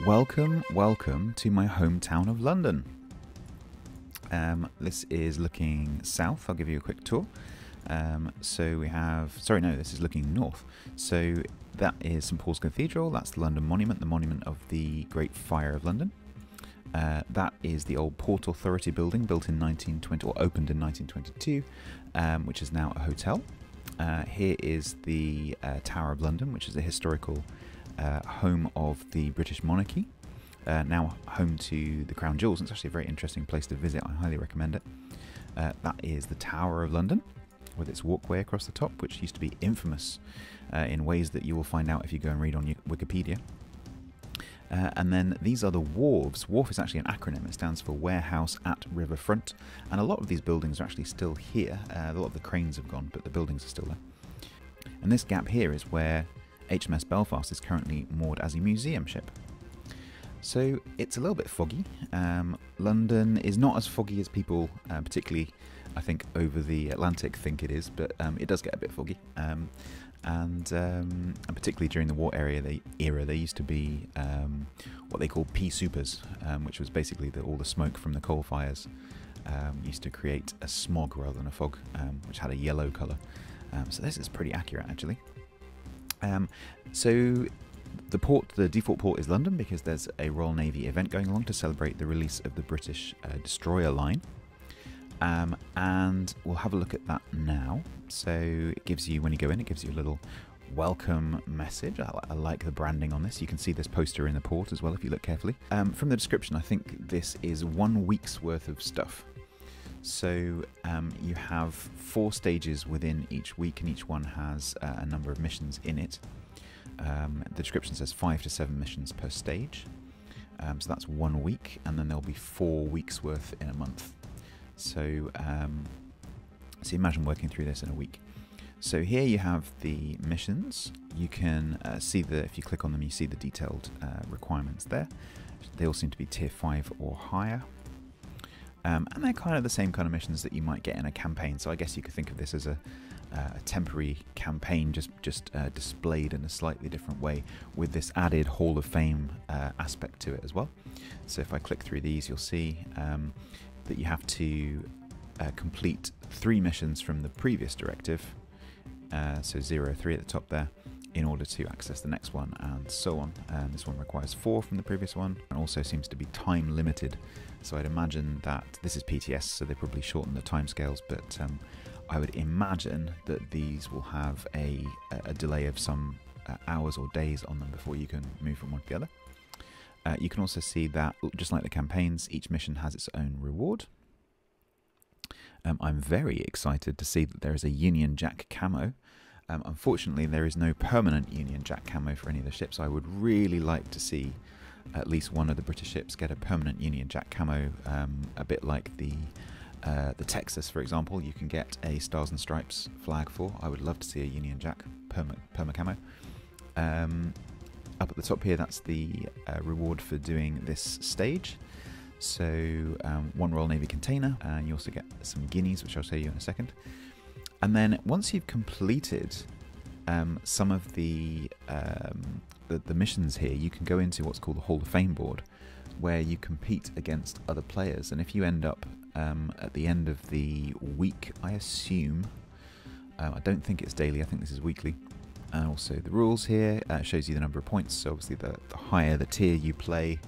Welcome to my hometown of London. This is looking south. I'll give you a quick tour. So we have, sorry, no, this is looking north. So that is St Paul's Cathedral. That's the London Monument, the monument of the Great Fire of London. That is the old Port Authority building, built in 1920 or opened in 1922, which is now a hotel. Here is the Tower of London, which is a historical home of the British monarchy, now home to the Crown Jewels. It's actually a very interesting place to visit. I highly recommend it. That is the Tower of London with its walkway across the top, which used to be infamous in ways that you will find out if you go and read on Wikipedia. And then these are the wharves. Wharf is actually an acronym. It stands for Warehouse at Riverfront, and a lot of these buildings are actually still here. A lot of the cranes have gone, but the buildings are still there. And this gap here is where HMS Belfast is currently moored as a museum ship. So it's a little bit foggy. London is not as foggy as people, particularly I think over the Atlantic, think it is, but it does get a bit foggy. And particularly during the war era, there used to be what they call pea supers, which was basically all the smoke from the coal fires used to create a smog rather than a fog, which had a yellow colour. So this is pretty accurate, actually. So the default port is London because there's a Royal Navy event going along to celebrate the release of the British destroyer line. And we'll have a look at that now. So it gives you, when you go in, it gives you a little welcome message. I like the branding on this. You can see this poster in the port as well if you look carefully. From the description, I think this is 1 week's worth of stuff. So you have 4 stages within each week, and each one has a number of missions in it. The description says 5 to 7 missions per stage. So that's 1 week, and then there'll be 4 weeks worth in a month. So, so imagine working through this in a week. So here you have the missions. You can see if you click on them, you see the detailed requirements there. They all seem to be tier 5 or higher. And they're kind of the same kind of missions that you might get in a campaign. So I guess you could think of this as a temporary campaign, just displayed in a slightly different way, with this added Hall of Fame aspect to it as well. So if I click through these, you'll see that you have to complete 3 missions from the previous directive, so 0, 3 at the top there, in order to access the next one, and so on. This one requires 4 from the previous one, and also seems to be time limited. So I'd imagine that this is PTS, so they probably shorten the timescales, but I would imagine that these will have a delay of some hours or days on them before you can move from one to the other. You can also see that, just like the campaigns, each mission has its own reward. I'm very excited to see that there is a Union Jack camo. Unfortunately, there is no permanent Union Jack camo for any of the ships. I would really like to see at least one of the British ships get a permanent Union Jack camo, a bit like the Texas, for example. You can get a Stars and Stripes flag for. I would love to see a Union Jack perma camo. Up at the top here, that's the reward for doing this stage. So 1 Royal Navy container, and you also get some guineas, which I'll show you in a second. And then once you've completed some of the missions here, you can go into what's called the Hall of Fame board, where you compete against other players. And if you end up at the end of the week, I assume, I don't think it's daily, I think this is weekly. And also the rules here shows you the number of points. So obviously the higher the tier you play,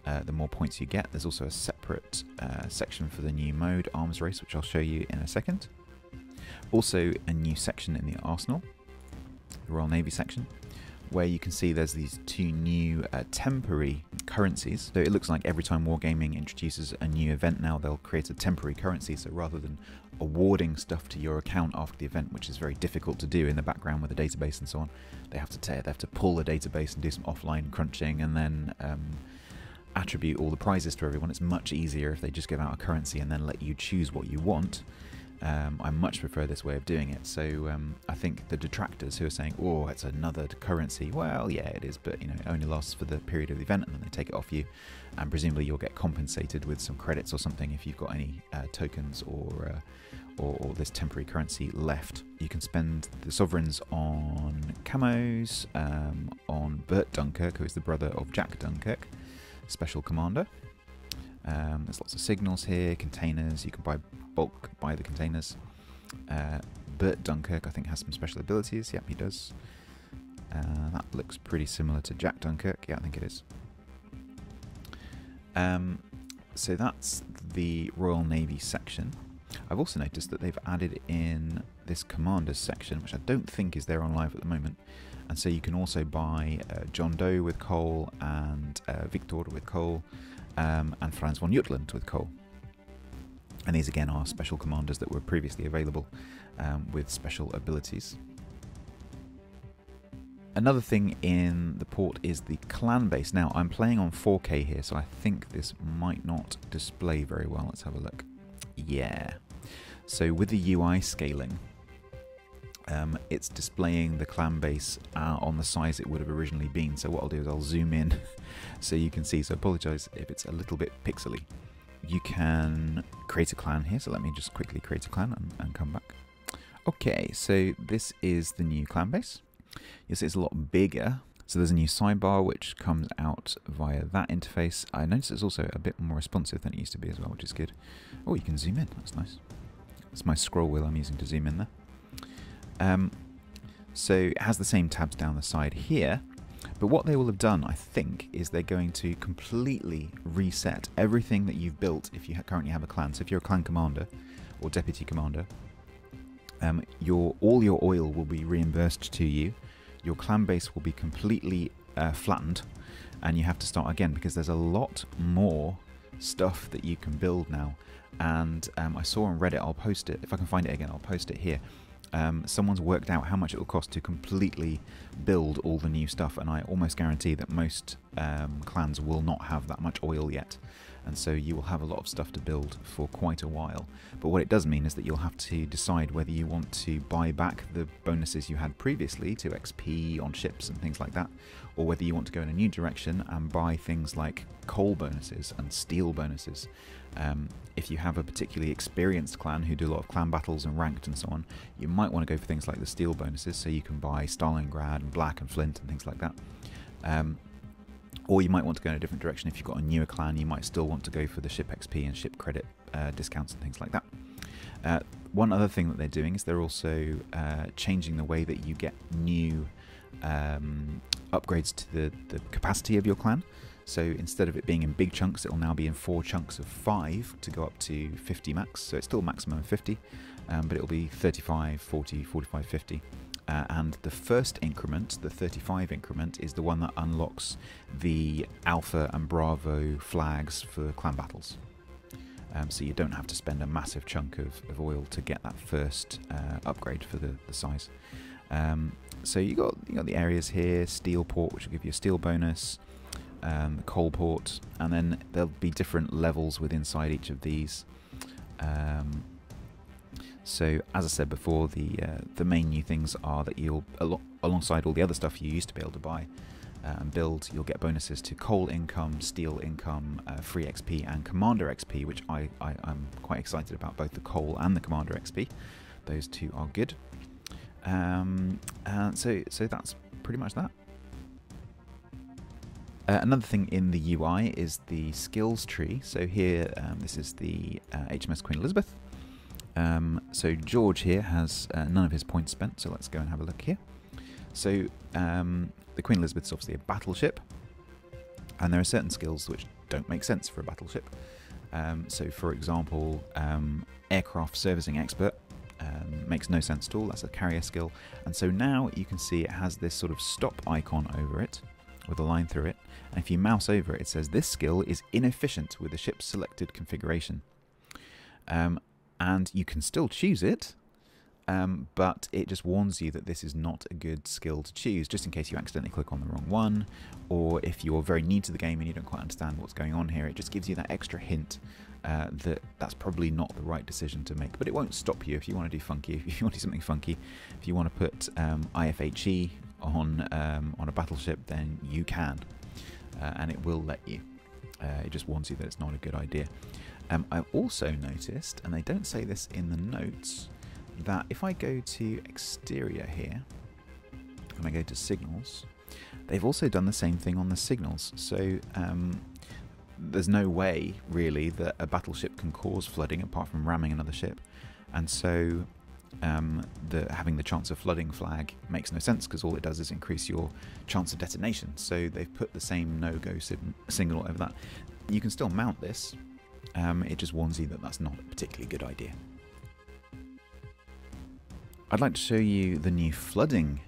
the more points you get. There's also a separate section for the new mode, Arms Race, which I'll show you in a second. Also a new section in the Arsenal, the Royal Navy section, where you can see there's these 2 new temporary currencies. So it looks like every time Wargaming introduces a new event now, they'll create a temporary currency. So rather than awarding stuff to your account after the event, which is very difficult to do in the background with the database and so on, they have to pull the database and do some offline crunching, and then attribute all the prizes to everyone. It's much easier if they just give out a currency and then let you choose what you want. I much prefer this way of doing it. So I think the detractors who are saying, oh, it's another currency, well, yeah, it is, but you know, it only lasts for the period of the event, and then they take it off you, and presumably you'll get compensated with some credits or something if you've got any tokens or this temporary currency left. You can spend the sovereigns on camos, on Bert Dunkirk, who is the brother of Jack Dunkirk, special commander. There's lots of signals here, containers. You can buy the containers. Bert Dunkirk, I think, has some special abilities. Yep, he does. That looks pretty similar to Jack Dunkirk. Yeah, I think it is. So that's the Royal Navy section. I've also noticed that they've added in this Commanders section, which I don't think is there on live at the moment. And so you can also buy John Doe with coal, and Victor with coal, and Franz von Jutland with coal. And these again are special commanders that were previously available with special abilities. Another thing in the port is the clan base. Now, I'm playing on 4K here, so I think this might not display very well. Let's have a look. Yeah. So with the UI scaling, it's displaying the clan base on the size it would have originally been. So what I'll do is I'll zoom in so you can see. So I apologise if it's a little bit pixely. You can create a clan here. So let me just quickly create a clan and come back. Okay, so this is the new clan base. You'll see it's a lot bigger. So there's a new sidebar which comes out via that interface. I notice it's also a bit more responsive than it used to be as well, which is good. Oh, you can zoom in. That's nice. That's my scroll wheel I'm using to zoom in there. So it has the same tabs down the side here. But what they will have done, I think, is they're going to completely reset everything that you've built if you currently have a clan. So if you're a clan commander or deputy commander, all your oil will be reimbursed to you. Your clan base will be completely flattened, and you have to start again because there's a lot more stuff that you can build now. And I saw on Reddit, I'll post it, if I can find it again, I'll post it here. Someone's worked out how much it will cost to completely build all the new stuff, and I almost guarantee that most clans will not have that much oil yet. And so you will have a lot of stuff to build for quite a while. But what it does mean is that you'll have to decide whether you want to buy back the bonuses you had previously to XP on ships and things like that, or whether you want to go in a new direction and buy things like coal bonuses and steel bonuses. If you have a particularly experienced clan who do a lot of clan battles and ranked and so on, you might want to go for things like the steel bonuses, so you can buy Stalingrad and Black and Flint and things like that. Or you might want to go in a different direction. If you've got a newer clan, you might still want to go for the ship XP and ship credit discounts and things like that. One other thing that they're doing is they're also changing the way that you get new upgrades to the capacity of your clan. So instead of it being in big chunks, it will now be in 4 chunks of 5 to go up to 50 max. So it's still a maximum of 50, but it will be 35, 40, 45, 50. And the first increment, the 35 increment, is the one that unlocks the Alpha and Bravo flags for clan battles. So you don't have to spend a massive chunk of oil to get that first upgrade for the size. So you got the areas here, steel port, which will give you a steel bonus, the coal port, and then there'll be different levels within inside each of these. So, as I said before, the main new things are that you'll, alongside all the other stuff you used to be able to buy and build, you'll get bonuses to coal income, steel income, free XP, and commander XP, which I'm quite excited about, both the coal and the commander XP. Those two are good. And so that's pretty much that. Another thing in the UI is the skills tree. So here, this is the HMS Queen Elizabeth. So George here has none of his points spent, so let's go and have a look here. So the Queen Elizabeth is obviously a battleship, and there are certain skills which don't make sense for a battleship. So for example, aircraft servicing expert makes no sense at all. That's a carrier skill, and so now you can see it has this sort of stop icon over it with a line through it, and if you mouse over it, it says this skill is inefficient with the ship's selected configuration. And you can still choose it, but it just warns you that this is not a good skill to choose, just in case you accidentally click on the wrong one, or if you're very new to the game and you don't quite understand what's going on here. It just gives you that extra hint that that's probably not the right decision to make. But it won't stop you if you want to do funky, if you want to do something funky. If you want to put IFHE on a battleship, then you can, and it will let you. It just warns you that it's not a good idea. I've also noticed, and they don't say this in the notes, that if I go to exterior here, and I go to signals, they've also done the same thing on the signals. So there's no way really that a battleship can cause flooding apart from ramming another ship, and so having the chance of flooding flag makes no sense, because all it does is increase your chance of detonation. So they've put the same no-go signal over that. You can still mount this, it just warns you that that's not a particularly good idea. I'd like to show you the new flooding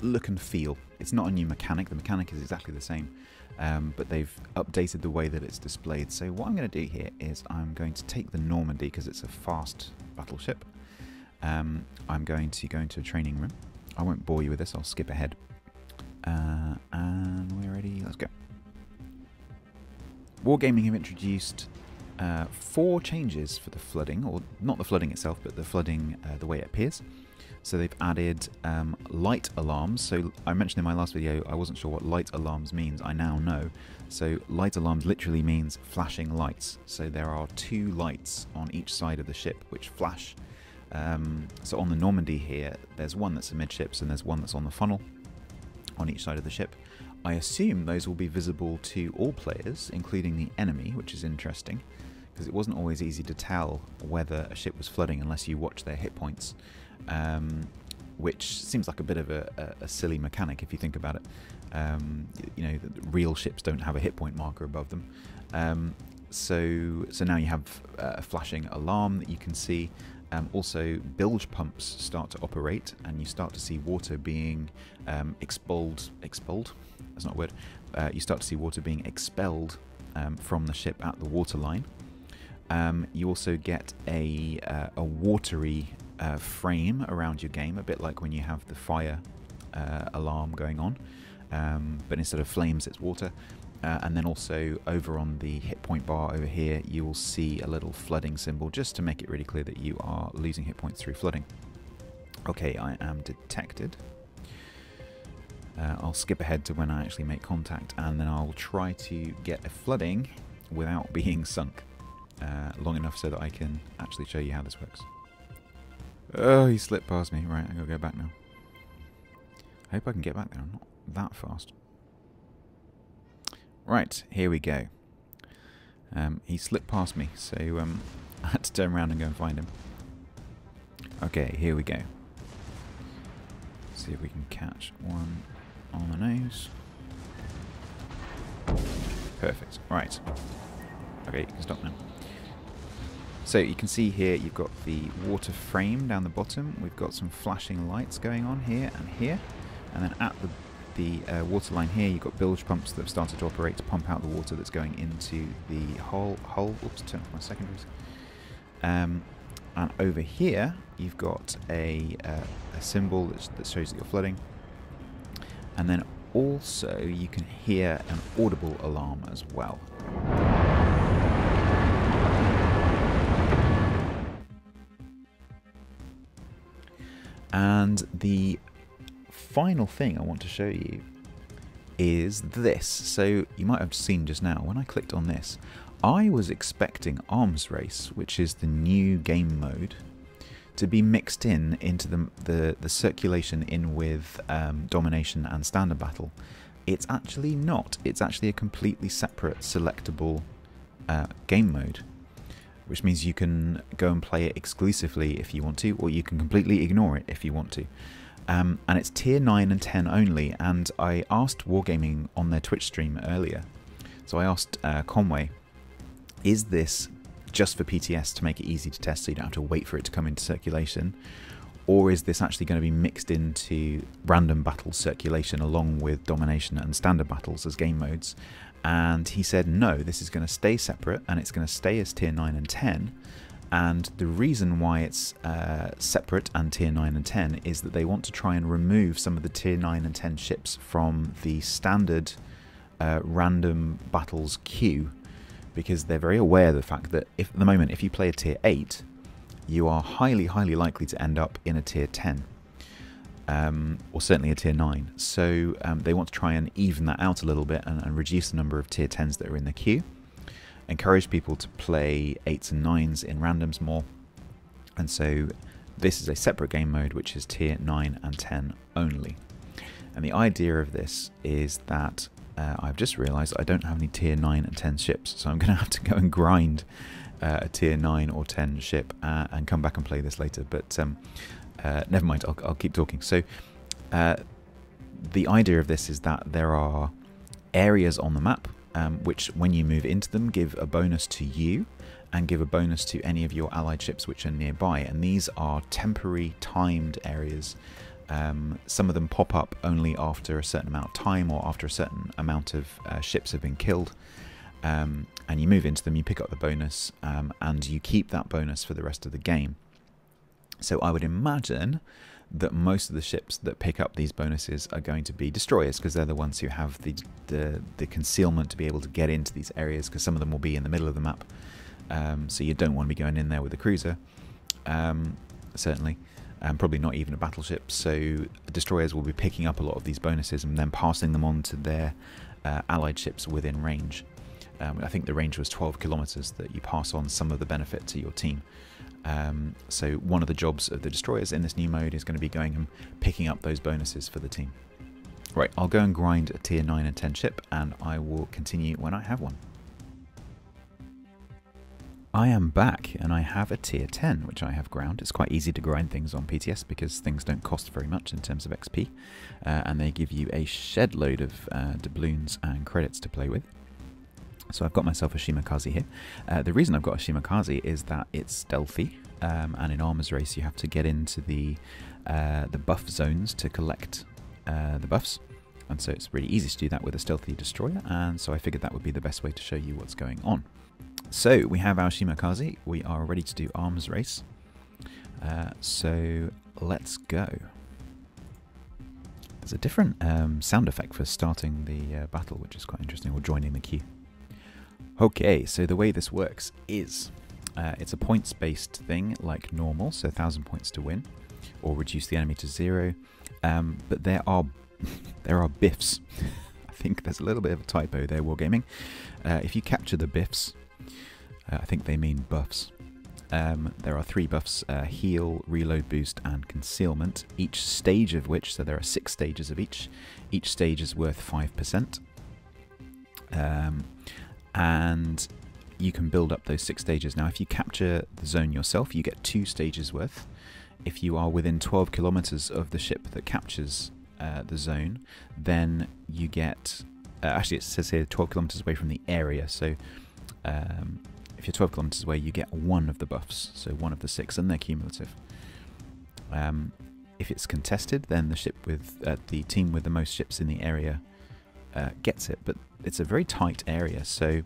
look and feel. It's not a new mechanic, the mechanic is exactly the same, but they've updated the way that it's displayed. So what I'm going to do here is I'm going to take the Normandy, because it's a fast battleship. I'm going to go into a training room. I won't bore you with this, I'll skip ahead. And we're ready, let's go. Wargaming have introduced 4 changes for the flooding, or not the flooding itself, but the flooding the way it appears. So they've added light alarms. So I mentioned in my last video I wasn't sure what light alarms means. I now know. So light alarms literally means flashing lights. So there are 2 lights on each side of the ship which flash. So on the Normandy here, there's one that's amidships and there's one that's on the funnel on each side of the ship. I assume those will be visible to all players, including the enemy, which is interesting, because it wasn't always easy to tell whether a ship was flooding unless you watch their hit points, which seems like a bit of a silly mechanic if you think about it. You know, the real ships don't have a hit point marker above them. So now you have a flashing alarm that you can see. Also, bilge pumps start to operate, and you start to see water being expelled. That's not a word. You start to see water being expelled from the ship at the waterline. You also get a watery frame around your game, a bit like when you have the fire alarm going on, but instead of flames, it's water. And then also over on the hit point bar over here, you will see a little flooding symbol, just to make it really clear that you are losing hit points through flooding. Okay, I am detected. I'll skip ahead to when I actually make contact, and then I'll try to get a flooding without being sunk long enough so that I can actually show you how this works. Oh, he slipped past me. Right, I gotta go back now. I hope I can get back there. I'm not that fast. Right, here we go. He slipped past me, so I had to turn around and go and find him. Okay, here we go. See if we can catch one on the nose. Perfect. Right. Okay, you can stop now. So you can see here you've got the water frame down the bottom. We've got some flashing lights going on here and here. And then at the waterline here, you've got bilge pumps that have started to operate to pump out the water that's going into the hull. Oops, turn off my secondaries. And over here, you've got a symbol that shows that you're flooding. And then also you can hear an audible alarm as well. And the final thing I want to show you is this. So you might have seen just now, when I clicked on this, I was expecting Arms Race, which is the new game mode, to be mixed into the circulation in with Domination and Standard Battle. It's actually not. It's actually a completely separate selectable game mode, which means you can go and play it exclusively if you want to, or you can completely ignore it if you want to. And it's tier 9 and 10 only, and I asked Wargaming on their Twitch stream earlier, so I asked Conway, is this just for PTS to make it easy to test so you don't have to wait for it to come into circulation, or is this actually going to be mixed into random battle circulation along with Domination and Standard Battles as game modes? And he said no, this is going to stay separate, and it's going to stay as tier 9 and 10. And the reason why it's separate and tier 9 and 10 is that they want to try and remove some of the tier 9 and 10 ships from the standard random battles queue, because they're very aware of the fact that at the moment, if you play a tier 8, you are highly likely to end up in a tier 10, or certainly a tier 9. So they want to try and even that out a little bit and reduce the number of tier 10s that are in the queue. Encourage people to play 8s and 9s in randoms more, and so this is a separate game mode which is tier 9 and 10 only. And the idea of this is that I've just realised I don't have any tier 9 and 10 ships, so I'm going to have to go and grind a tier 9 or 10 ship and come back and play this later. But never mind, I'll keep talking. So the idea of this is that there are areas on the map which, when you move into them, give a bonus to you and give a bonus to any of your allied ships which are nearby. And these are temporary timed areas. Some of them pop up only after a certain amount of time or after a certain amount of ships have been killed. And you move into them, you pick up the bonus, and you keep that bonus for the rest of the game. So I would imagine that most of the ships that pick up these bonuses are going to be destroyers, because they're the ones who have the concealment to be able to get into these areas, because some of them will be in the middle of the map. So you don't want to be going in there with a cruiser, certainly. Probably not even a battleship. So destroyers will be picking up a lot of these bonuses and then passing them on to their allied ships within range. I think the range was 12 kilometers that you pass on some of the benefit to your team. So one of the jobs of the destroyers in this new mode is going to be going and picking up those bonuses for the team. Right, I'll go and grind a tier 9 and 10 ship, and I will continue when I have one. I am back, and I have a tier 10, which I have ground. It's quite easy to grind things on PTS because things don't cost very much in terms of XP, and they give you a shed load of doubloons and credits to play with. So I've got myself a Shimakaze here. The reason I've got a Shimakaze is that it's stealthy, and in Armor's Race you have to get into the buff zones to collect the buffs, and so it's really easy to do that with a stealthy destroyer, and so I figured that would be the best way to show you what's going on. So we have our Shimakaze, we are ready to do Arms Race, so let's go. There's a different sound effect for starting the battle, which is quite interesting, or joining the queue. Okay, so the way this works is, it's a points-based thing like normal, so 1,000 points to win, or reduce the enemy to 0, but there are biffs. I think there's a little bit of a typo there, Wargaming. If you capture the biffs, I think they mean buffs. There are 3 buffs, heal, reload boost and concealment, each stage of which, so there are 6 stages of each stage is worth 5%. And you can build up those 6 stages. Now if you capture the zone yourself, you get 2 stages worth. If you are within 12 kilometers of the ship that captures the zone, then you get, actually it says here 12 kilometers away from the area, so if you're 12 kilometers away, you get 1 of the buffs, so 1 of the 6, and they're cumulative. If it's contested, then the ship with the team with the most ships in the area gets it, but it's a very tight area, so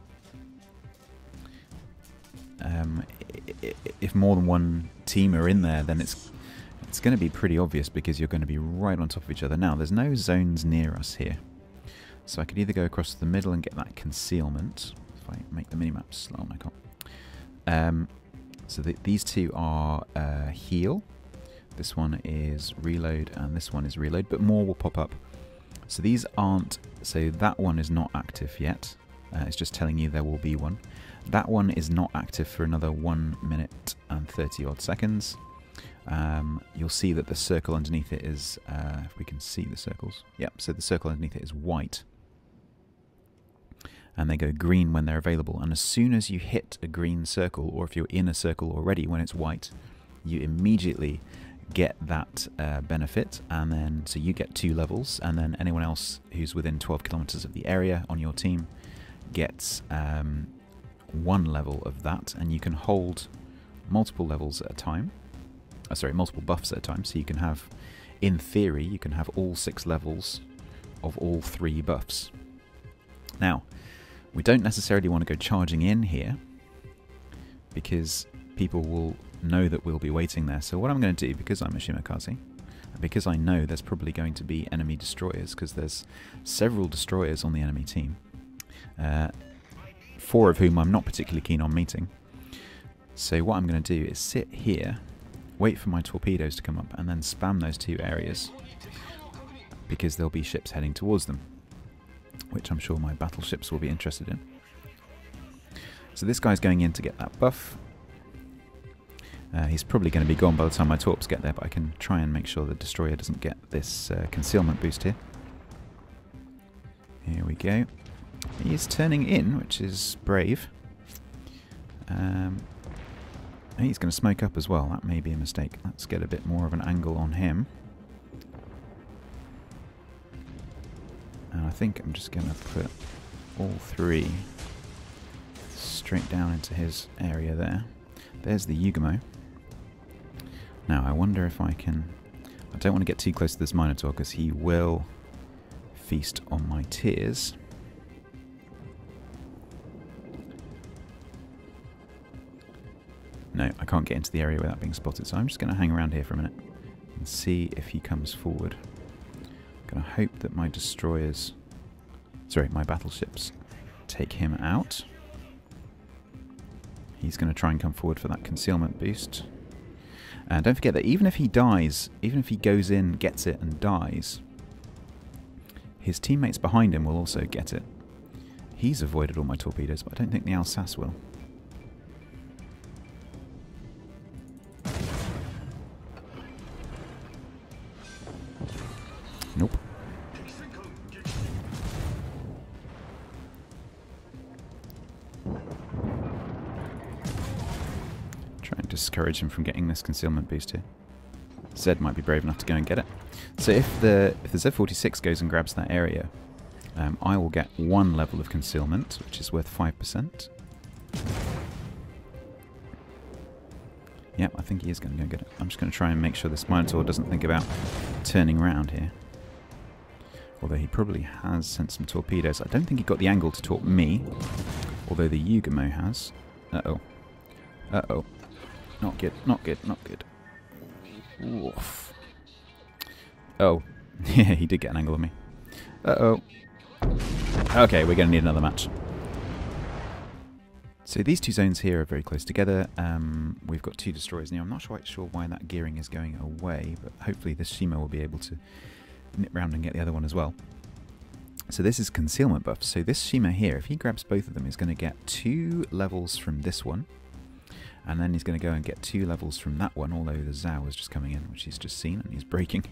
if more than one team are in there, then it's going to be pretty obvious, because you're going to be right on top of each other. Now, there's no zones near us here, so I could either go across the middle and get that concealment. If I make the minimap slow, I can't. So these 2 are heal, this one is reload, and this one is reload, but more will pop up. So these aren't, so that one is not active yet, it's just telling you there will be one. That one is not active for another 1 minute and 30 odd seconds. You'll see that the circle underneath it is, if we can see the circles, yep, so the circle underneath it is white. And they go green when they're available, and as soon as you hit a green circle, or if you're in a circle already when it's white, you immediately get that benefit, and then so you get 2 levels, and then anyone else who's within 12 kilometers of the area on your team gets 1 level of that, and you can hold multiple levels at a time. Sorry, multiple buffs at a time, so you can have, in theory, you can have all 6 levels of all 3 buffs. Now, we don't necessarily want to go charging in here, because people will know that we'll be waiting there. So what I'm going to do, because I'm a Shimakaze, because I know there's probably going to be enemy destroyers, because there's several destroyers on the enemy team, 4 of whom I'm not particularly keen on meeting. So what I'm going to do is sit here, wait for my torpedoes to come up, and then spam those 2 areas, because there'll be ships heading towards them, which I'm sure my battleships will be interested in. So this guy's going in to get that buff. He's probably going to be gone by the time my torps get there, but I can try and make sure the destroyer doesn't get this concealment boost here. Here we we go. He's turning in, which is brave. He's going to smoke up as well. That may be a mistake. Let's get a bit more of an angle on him. And I think I'm just going to put all three straight down into his area there. There's the Ugamo. Now, I wonder if I can... I don't want to get too close to this Minotaur because he will feast on my tears. No, I can't get into the area without being spotted, so I'm just going to hang around here for a minute and see if he comes forward. I'm going to hope that my destroyers... Sorry, my battleships take him out. He's going to try and come forward for that concealment boost. And don't forget that even if he dies, even if he goes in, gets it, and dies, his teammates behind him will also get it. He's avoided all my torpedoes, but I don't think the Alsace will. Nope. Try and discourage him from getting this concealment boost here. Zed might be brave enough to go and get it. So if the Z-46 goes and grabs that area, I will get 1 level of concealment, which is worth 5%. Yep, I think he is going to go and get it. I'm just going to try and make sure this Minotaur doesn't think about turning around here. Although he probably has sent some torpedoes. I don't think he got the angle to torp me, although the Ugamo has. Uh-oh. Uh-oh. Not good, not good, not good. Oof. Oh. Yeah, he did get an angle on me. Uh-oh. Okay, we're going to need another match. So these two zones here are very close together. We've got 2 destroyers now. I'm not quite sure why that gearing is going away, but hopefully this Shima will be able to nip round and get the other one as well. So this is concealment buff. So this Shima here, if he grabs both of them, is going to get 2 levels from this one. And then he's going to go and get 2 levels from that one, although the Zhao is just coming in, which he's just seen, and he's breaking.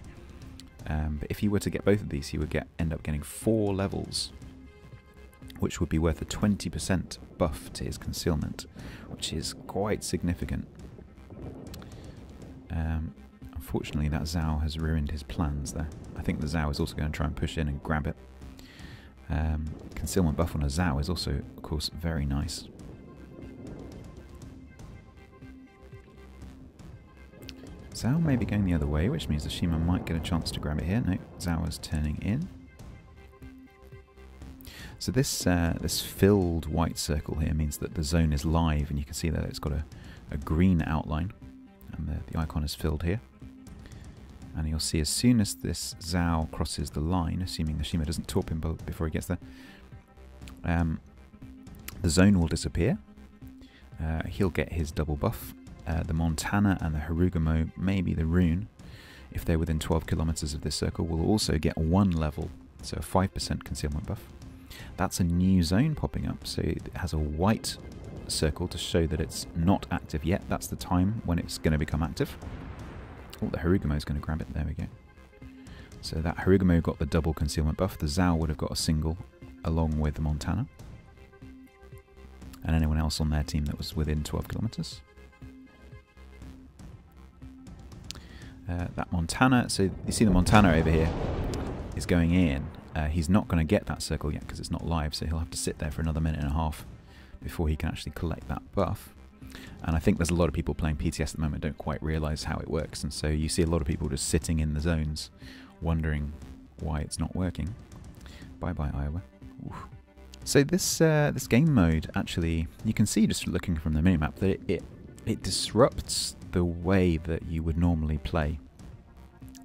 But if he were to get both of these, he would end up getting 4 levels, which would be worth a 20% buff to his concealment, which is quite significant. Unfortunately, that Zhao has ruined his plans there. I think the Zhao is also going to try and push in and grab it. Concealment buff on a Zhao is also, of course, very nice. Zhao may be going the other way, which means the Shima might get a chance to grab it here. No, Zhao is turning in. So this this filled white circle here means that the zone is live, and you can see that it's got a green outline, and the icon is filled here. And you'll see as soon as this Zhao crosses the line, assuming the Shima doesn't torp him before he gets there, the zone will disappear. He'll get his double buff. The Montana and the Harugamo, maybe the Rune, if they're within 12 kilometers of this circle, will also get 1 level, so a 5% concealment buff. That's a new zone popping up, so it has a white circle to show that it's not active yet. That's the time when it's going to become active. Oh, the Harugamo is going to grab it. There we go. So that Harugamo got the double concealment buff. The Zhao would have got a single along with the Montana. And anyone else on their team that was within 12 kilometers. That Montana, so you see the Montana over here is going in. He's not going to get that circle yet because it's not live, so he'll have to sit there for another minute and a half before he can actually collect that buff. And I think there's a lot of people playing PTS at the moment don't quite realise how it works, and so you see a lot of people just sitting in the zones wondering why it's not working. Bye-bye, Iowa. Oof. So this this game mode, actually, you can see just looking from the minimap that it disrupts the way that you would normally play,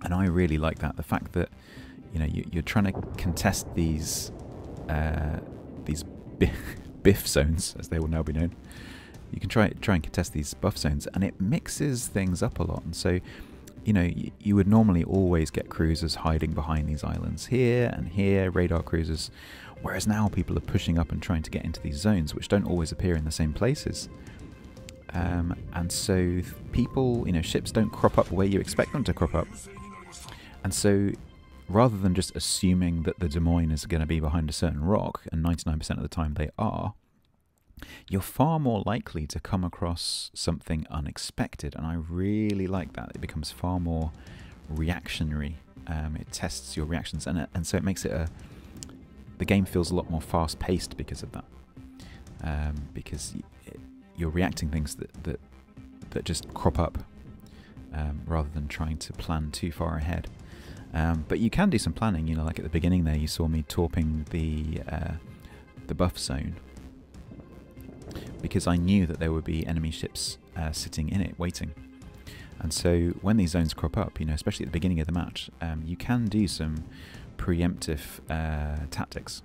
and I really like that. The fact that you're trying to contest these biff zones, as they will now be known. You can try and contest these buff zones, and it mixes things up a lot. And so, you would normally always get cruisers hiding behind these islands here and here, radar cruisers, whereas now people are pushing up and trying to get into these zones, which don't always appear in the same places. And so people, ships don't crop up where you expect them to crop up. And so rather than just assuming that the Des Moines is going to be behind a certain rock, and 99% of the time they are, you're far more likely to come across something unexpected, and I really like that. It becomes far more reactionary. It tests your reactions, and so it makes it the game feels a lot more fast-paced because of that. Because you're reacting things that just crop up, rather than trying to plan too far ahead. But you can do some planning. You know, like at the beginning there, you saw me torping the buff zone, because I knew that there would be enemy ships sitting in it waiting. And so when these zones crop up, you know, especially at the beginning of the match, you can do some preemptive tactics.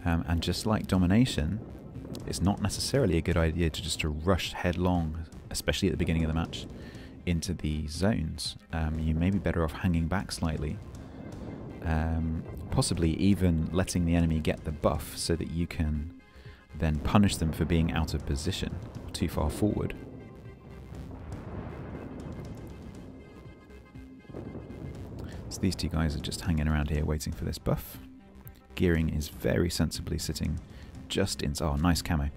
And just like domination, it's not necessarily a good idea to just rush headlong, especially at the beginning of the match, into the zones. You may be better off hanging back slightly, possibly even letting the enemy get the buff so that you can then punish them for being out of position or too far forward. So these two guys are just hanging around here waiting for this buff. Gearing is very sensibly sitting just inside. Oh, nice camo.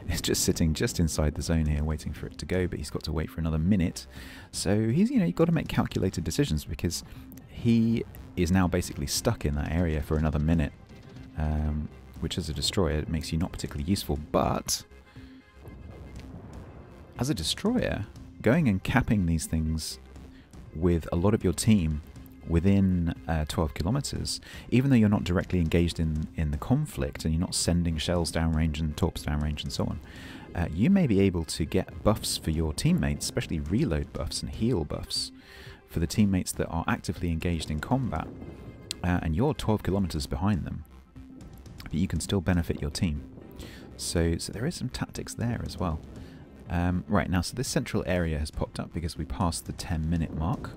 It's just sitting just inside the zone here waiting for it to go, but he's got to wait for another minute. So he's, you know, you've got to make calculated decisions, because he is now basically stuck in that area for another minute, which as a destroyer it makes you not particularly useful. But as a destroyer, going and capping these things with a lot of your team within 12 kilometers, even though you're not directly engaged in the conflict and you're not sending shells downrange and torps downrange and so on, you may be able to get buffs for your teammates, especially reload buffs and heal buffs for the teammates that are actively engaged in combat, and you're 12 kilometers behind them, but you can still benefit your team. So there is some tactics there as well. Right, now, so this central area has popped up because we passed the 10-minute mark.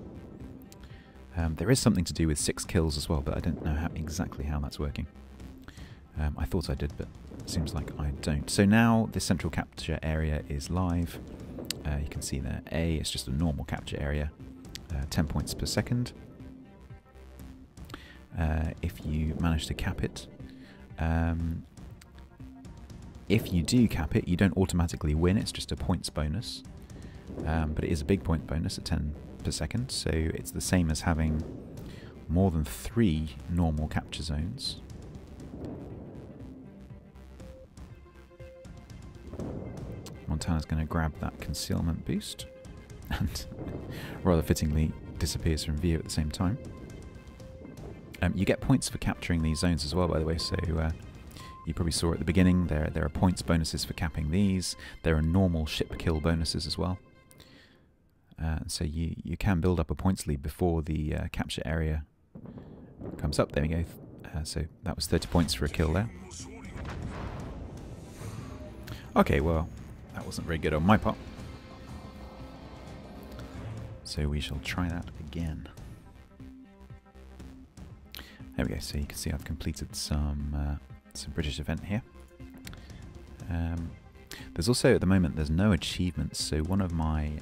There is something to do with 6 kills as well, but I don't know exactly how that's working. I thought I did, but it seems like I don't. So now this central capture area is live. You can see there, A, it's just a normal capture area, 10 points per second. If you manage to cap it. If you do cap it, you don't automatically win, it's just a points bonus. But it is a big point bonus at 10 per second, so it's the same as having more than 3 normal capture zones. Montana's going to grab that concealment boost and rather fittingly disappears from view at the same time. You get points for capturing these zones as well, by the way, so you probably saw at the beginning there are points bonuses for capping these. There are normal ship kill bonuses as well. So you can build up a points lead before the capture area comes up. There we go. So that was 30 points for a kill there. Okay, well, that wasn't very good on my part. So we shall try that again. There we go. So you can see I've completed some British event here. There's also, at the moment, there's no achievements. So one of my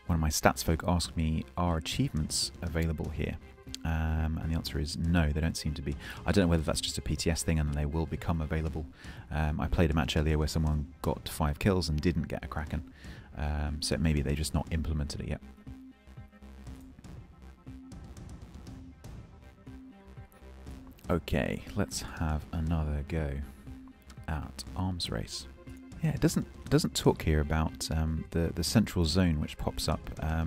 stats folk asked me, are achievements available here? And the answer is no, they don't seem to be. I don't know whether that's just a PTS thing and they will become available. I played a match earlier where someone got 5 kills and didn't get a Kraken. So maybe they just not implemented it yet. Okay, let's have another go at arms race. Yeah, it doesn't talk here about the central zone which pops up.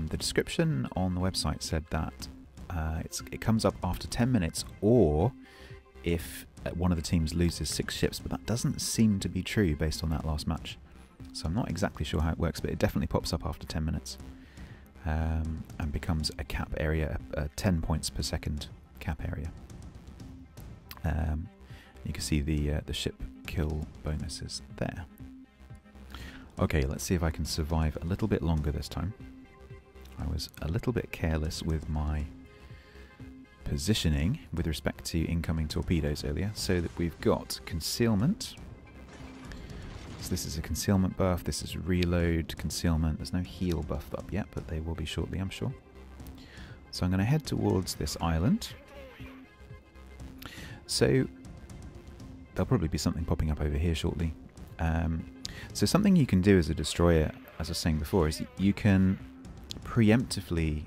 The description on the website said that it comes up after 10 minutes or if one of the teams loses 6 ships, but that doesn't seem to be true based on that last match. So I'm not exactly sure how it works, but it definitely pops up after 10 minutes and becomes a cap area, a 10 points per second cap area. You can see the ship kill bonuses there. Okay, let's see if I can survive a little bit longer this time. I was a little bit careless with my positioning with respect to incoming torpedoes earlier, so that we've got concealment. So this is a concealment buff, this is reload, concealment. There's no heal buff up yet, but they will be shortly, I'm sure. So I'm going to head towards this island. So there'll probably be something popping up over here shortly. So something you can do as a destroyer, as I was saying before, is you can preemptively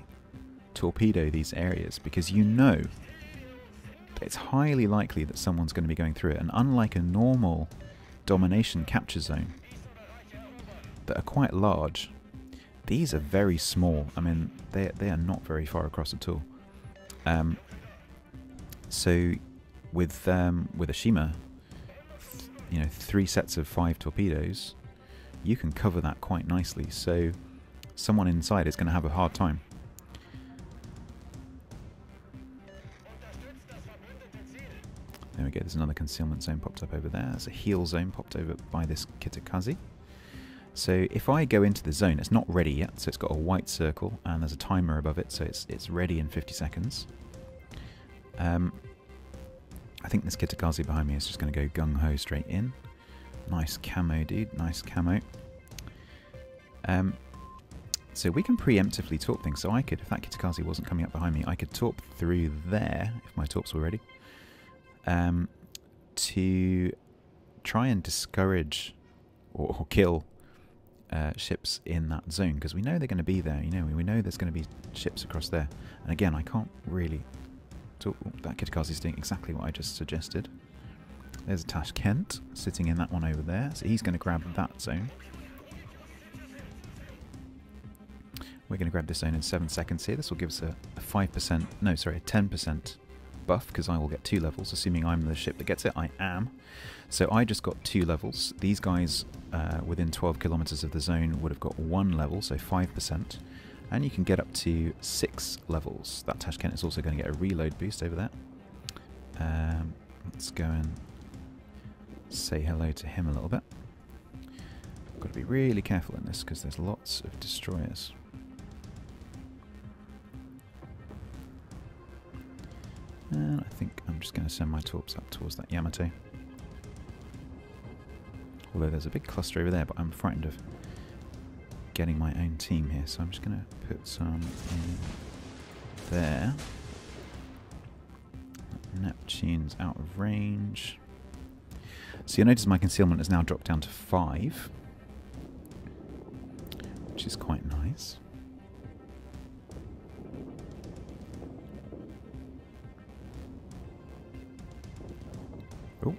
torpedo these areas, because you know it's highly likely that someone's going to be going through it. And unlike a normal domination capture zone that are quite large, these are very small. I mean, they are not very far across at all. So with a Shima, you know, 3 sets of 5 torpedoes, you can cover that quite nicely. So someone inside is going to have a hard time. There we go, there's another concealment zone popped up over there. There's a heal zone popped over by this Kitakaze. So if I go into the zone, it's not ready yet, so it's got a white circle and there's a timer above it, so it's ready in 50 seconds. I think this Kitakaze behind me is just going to go gung-ho straight in. Nice camo, dude, nice camo. So we can preemptively torp things. So I could, if that Kitakaze wasn't coming up behind me, I could torp through there, if my torps were ready, to try and discourage or kill ships in that zone, because we know they're going to be there. You know, we know there's going to be ships across there. And again, I can't really talk. That Kitakaze is doing exactly what I just suggested. There's a Tashkent sitting in that one over there, so he's going to grab that zone. We're going to grab this zone in 7 seconds here. This will give us a 5%, no, sorry, a 10% buff, because I will get 2 levels, assuming I'm the ship that gets it. I am. So I just got 2 levels. These guys within 12 kilometers of the zone would have got 1 level, so 5%. And you can get up to 6 levels. That Tashkent is also going to get a reload boost over there. Let's go and say hello to him a little bit. I've got to be really careful in this, because there's lots of destroyers. And I think I'm just going to send my torps up towards that Yamato. Although there's a big cluster over there, but I'm frightened of getting my own team here, so I'm just going to put some in there. Neptune's out of range. So you'll notice my concealment has now dropped down to 5, which is quite nice. Oh,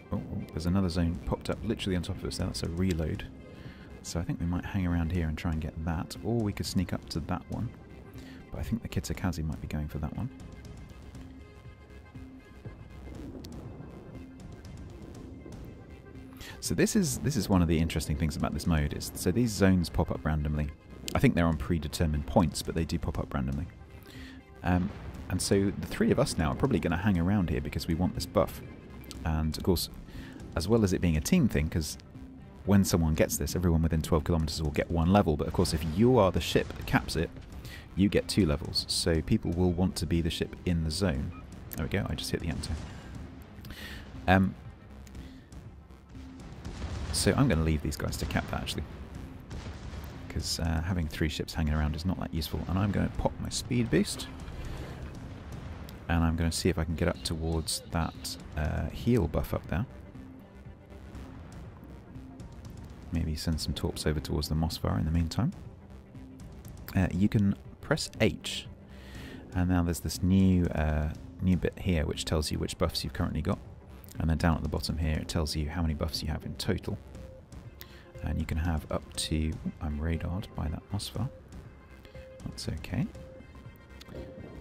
there's another zone popped up literally on top of us there. That's a reload. So I think we might hang around here and try and get that, or we could sneak up to that one. But I think the Kitakaze might be going for that one. So this is one of the interesting things about this mode, is so these zones pop up randomly. I think they're on predetermined points, but they do pop up randomly. And so the 3 of us now are probably going to hang around here because we want this buff. And of course, as well as it being a team thing, because when someone gets this, everyone within 12 kilometers will get 1 level. But of course, if you are the ship that caps it, you get 2 levels. So people will want to be the ship in the zone. There we go, I just hit the enter. So I'm going to leave these guys to cap that, actually, because having 3 ships hanging around is not that useful. And I'm going to pop my speed boost. And I'm going to see if I can get up towards that heal buff up there. Maybe send some torps over towards the Mosfar in the meantime. You can press H, and now there's this new bit here which tells you which buffs you've currently got. And then down at the bottom here it tells you how many buffs you have in total. And you can have up to... I'm radared by that Mosfar. That's okay.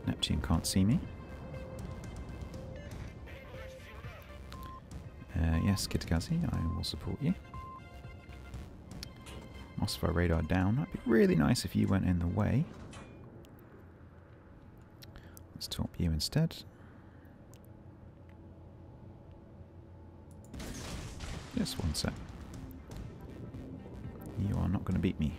Neptune can't see me. Yes, Kitakaze, I will support you. Mosfar radar down. That'd be really nice if you went in the way. Let's torp you instead. Just one sec. You are not going to beat me.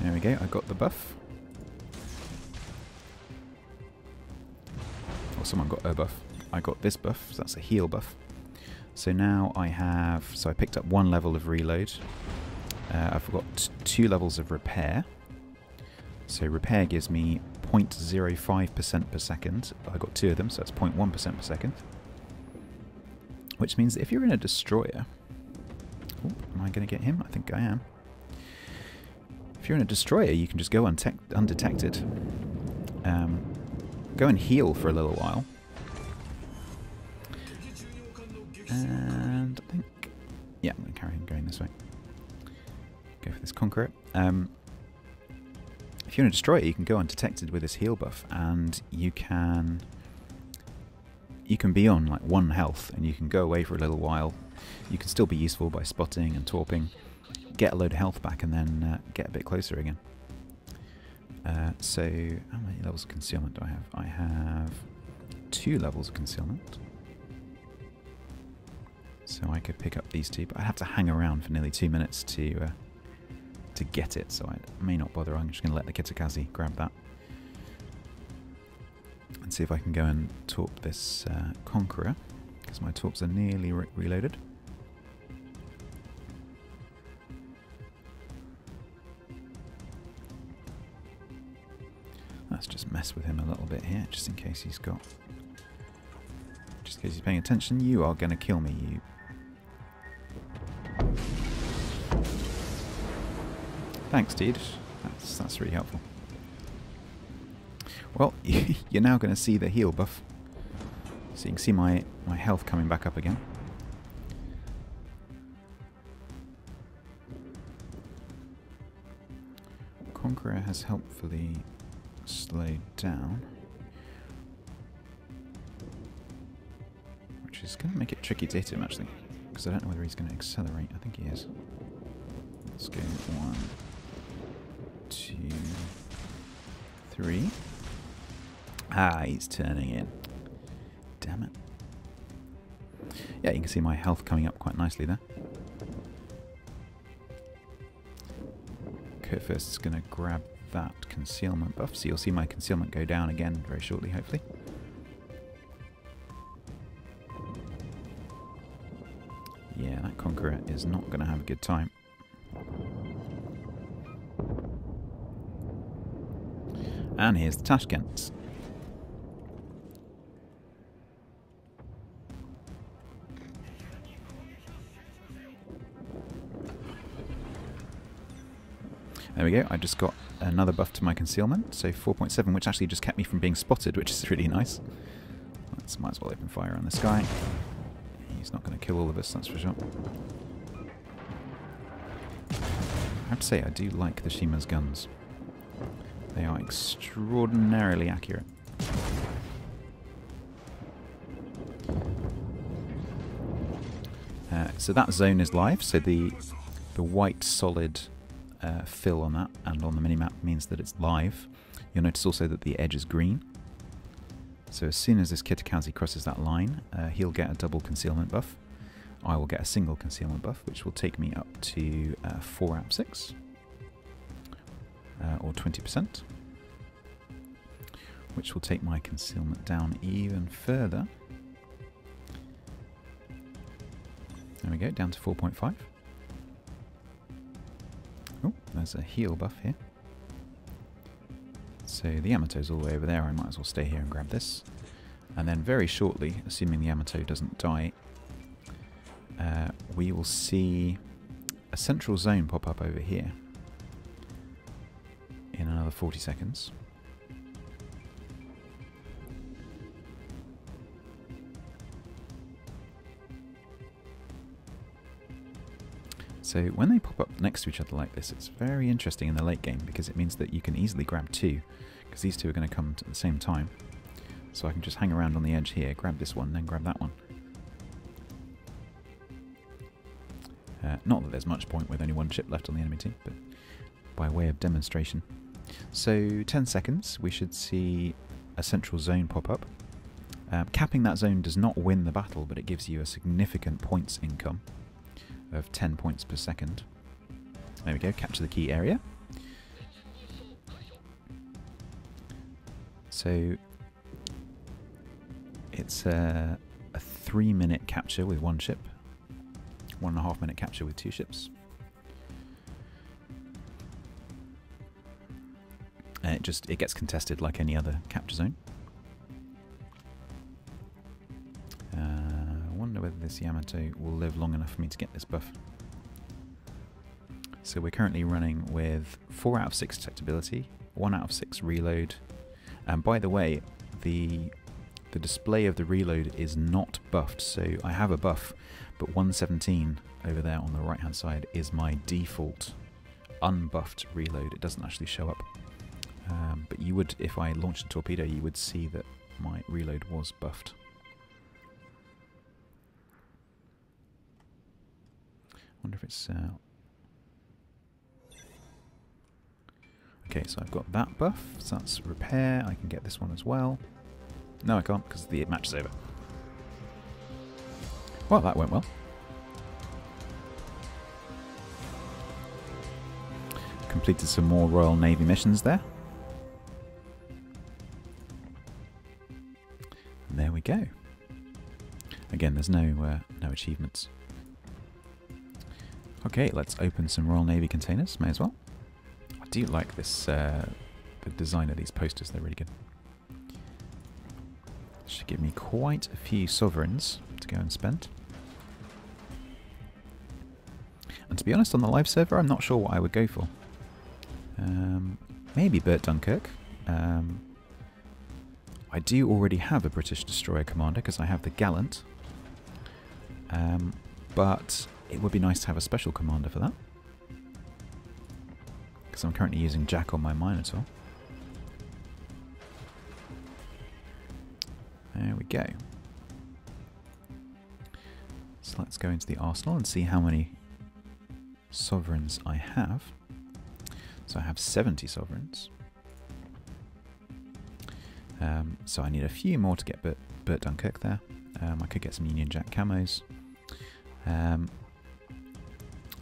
There we go, I got the buff. Or someone got a buff. I got this buff, so that's a heal buff. So now I have, so I picked up 1 level of reload. I've got 2 levels of repair. So repair gives me 0.05% per second. I got 2 of them, so that's 0.1% per second. Which means that if you're in a destroyer... Oh, am I going to get him? I think I am. If you're in a destroyer, you can just go undetected. Go and heal for a little while. And I think... Yeah, I'm going to carry on going this way. Go for this Conqueror. If you're in a destroyer, you can go undetected with this heal buff, and you can be on like 1 health, and you can go away for a little while. You can still be useful by spotting and torping, get a load of health back, and then get a bit closer again. So, how many levels of concealment do I have? I have 2 levels of concealment. So I could pick up these 2, but I have to hang around for nearly 2 minutes to get it, so I may not bother. I'm just going to let the Kitakazi grab that. And see if I can go and torp this Conqueror, because my torps are nearly reloaded. Let's just mess with him a little bit here, just in case he's got... Just in case he's paying attention. You are going to kill me, you... Thanks, dude. That's really helpful. Well, you're now going to see the heal buff. So you can see my health coming back up again. Conqueror has helpfully slowed down, which is going to make it tricky to hit him, actually, because I don't know whether he's going to accelerate. I think he is. Let's go 1, 2, 3. Ah, he's turning in. Damn it. Yeah, you can see my health coming up quite nicely there. Kurfürst is going to grab that concealment buff, so you'll see my concealment go down again very shortly, hopefully. Yeah, that Conqueror is not going to have a good time. And here's the Tashkent. There we go, I just got another buff to my concealment, so 4.7, which actually just kept me from being spotted, which is really nice. Might as well open fire on this guy. He's not going to kill all of us, that's for sure. I have to say, I do like the Shima's guns. They are extraordinarily accurate. So that zone is live, so the white solid fill on that and on the minimap means that it's live. You'll notice also that the edge is green. So as soon as this Kitakazi crosses that line, he'll get a double concealment buff. I will get a single concealment buff, which will take me up to 4 out of 6. Or 20%. Which will take my concealment down even further. There we go, down to 4.5. Oh, there's a heal buff here. So the Yamato's all the way over there, I might as well stay here and grab this. And then very shortly, assuming the Yamato doesn't die, we will see a central zone pop up over here in another 40 seconds. So when they pop up next to each other like this, it's very interesting in the late game because it means that you can easily grab 2, because these 2 are going to come at the same time. So I can just hang around on the edge here, grab this one, then grab that one. Not that there's much point with only 1 ship left on the enemy team, but by way of demonstration. So 10 seconds, we should see a central zone pop up. Capping that zone does not win the battle, but it gives you a significant points income of 10 points per second. There we go, capture the key area. So it's a 3-minute capture with 1 ship, 1.5-minute capture with 2 ships. And it gets contested like any other capture zone. I wonder whether this Yamato will live long enough for me to get this buff. So we're currently running with 4 out of 6 detectability, 1 out of 6 reload. And by the way, the display of the reload is not buffed, so I have a buff, but 117 over there on the right hand side is my default unbuffed reload. It doesn't actually show up. But you would, if I launched a torpedo, you would see that my reload was buffed. Wonder if it's... Okay, so I've got that buff, so that's repair. I can get this one as well. No, I can't, because the match is over. Well, that went well. Completed some more Royal Navy missions there. And there we go. Again, there's no achievements. Okay, let's open some Royal Navy containers, may as well. I do like this, the design of these posters, they're really good. Should give me quite a few sovereigns to go and spend. And to be honest, on the live server, I'm not sure what I would go for. Maybe Burt Dunkirk. I do already have a British destroyer commander because I have the Gallant. But it would be nice to have a special commander for that. Because I'm currently using Jack on my Minotaur. There we go. So let's go into the arsenal and see how many sovereigns I have. So I have 70 sovereigns. So I need a few more to get Burt Dunkirk there. I could get some Union Jack camos. I'm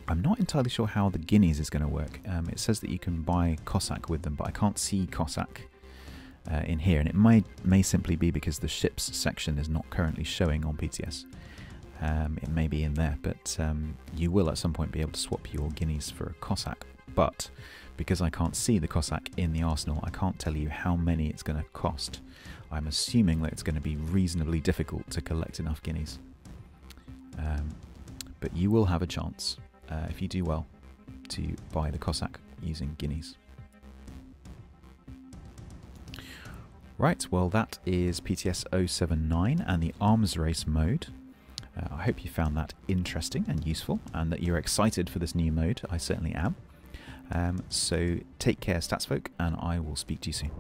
not entirely sure how the guineas is going to work. It says that you can buy Cossack with them, but I can't see Cossack in here, and it may simply be because the ships section is not currently showing on PTS. It may be in there, but you will at some point be able to swap your guineas for a Cossack. But because I can't see the Cossack in the arsenal, I can't tell you how many it's going to cost. I'm assuming that it's going to be reasonably difficult to collect enough guineas. But you will have a chance, if you do well, to buy the Cossack using guineas. Right, well that is PTS 079 and the arms race mode. I hope you found that interesting and useful, and that you're excited for this new mode. I certainly am. So take care, Statsfolk, and I will speak to you soon.